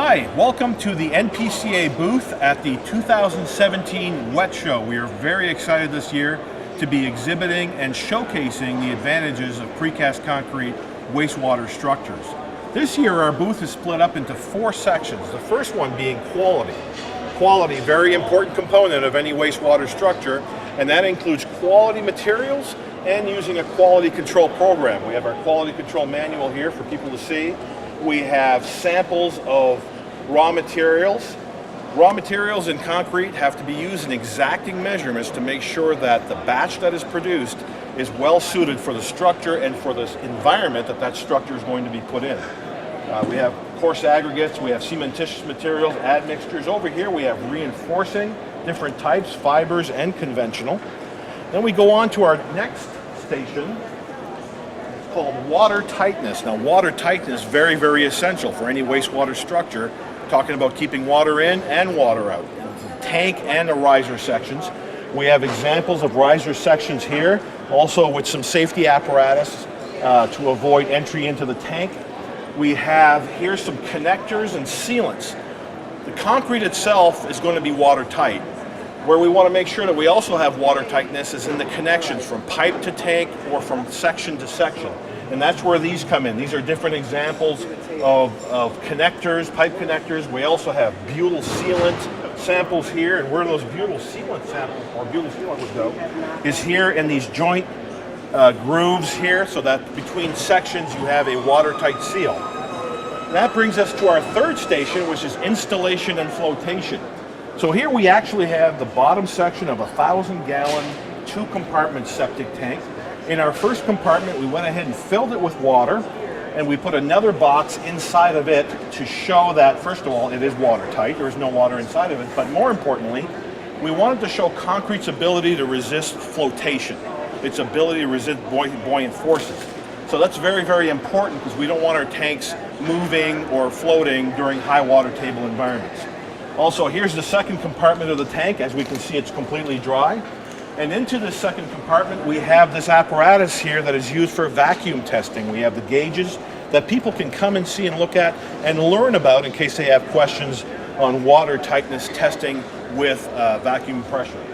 Hi, welcome to the NPCA booth at the 2017 WWETT Show. We are very excited this year to be exhibiting and showcasing the advantages of precast concrete wastewater structures. This year our booth is split up into 4 sections. The first one being quality. Quality, very important component of any wastewater structure, and that includes quality materials and using a quality control program. We have our quality control manual here for people to see. We have samples of raw materials. Raw materials in concrete have to be used in exacting measurements to make sure that the batch that is produced is well suited for the structure and for the environment that that structure is going to be put in. We have coarse aggregates, we have cementitious materials, admixtures. Over here we have reinforcing, different types, fibers and conventional. Then we go on to our next station, called water tightness. Now water tightness is very, very essential for any wastewater structure, talking about keeping water in and water out. The tank and the riser sections. We have examples of riser sections here, also with some safety apparatus to avoid entry into the tank. We have here some connectors and sealants. The concrete itself is going to be watertight. Where we want to make sure that we also have water tightness is in the connections from pipe to tank or from section to section. And that's where these come in. These are different examples of connectors, pipe connectors. We also have butyl sealant samples here, and where those butyl sealant samples, or butyl sealant would go, is here in these joint grooves here, so that between sections you have a watertight seal. That brings us to our third station, which is installation and flotation. So here we actually have the bottom section of a 1,000-gallon, 2-compartment septic tank. In our first compartment, we went ahead and filled it with water, and we put another box inside of it to show that, first of all, it is watertight. There is no water inside of it, but more importantly, we wanted to show concrete's ability to resist flotation, its ability to resist buoyant forces. So that's very, very important because we don't want our tanks moving or floating during high water table environments. Also, here's the second compartment of the tank. As we can see, it's completely dry. And into the second compartment, we have this apparatus here that is used for vacuum testing. We have the gauges that people can come and see and look at and learn about in case they have questions on water tightness testing with vacuum pressure.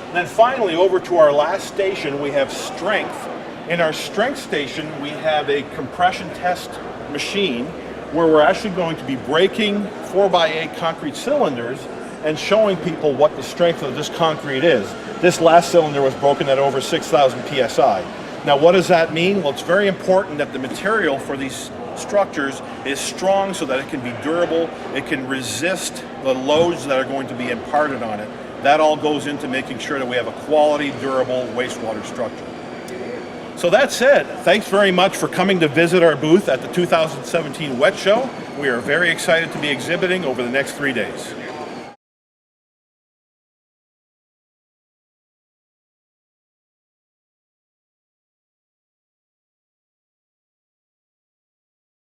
And then finally, over to our last station, we have strength. In our strength station, we have a compression test machine where we're actually going to be breaking 4x8 concrete cylinders and showing people what the strength of this concrete is. This last cylinder was broken at over 6,000 psi. Now what does that mean? Well, it's very important that the material for these structures is strong so that it can be durable, it can resist the loads that are going to be imparted on it. That all goes into making sure that we have a quality, durable wastewater structure. So that's it. Thanks very much for coming to visit our booth at the 2017 WWETT Show. We are very excited to be exhibiting over the next 3 days.